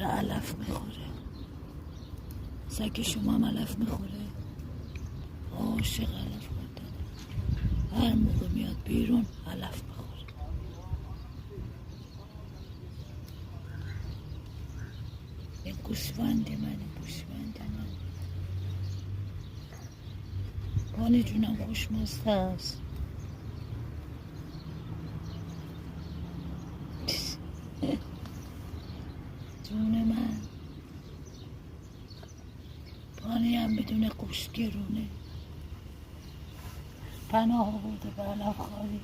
داره علف میخوره. سگ شما هم علف میخوره؟ عاشق علف خوردنه. هر موقع میاد بیرون علف میخوره. این گوسفند منه، گوسفند من. بانی جونم خوشمزه است. جون من. بانی هم بدون گوشت گرونه. پناه آورده به علف خواری.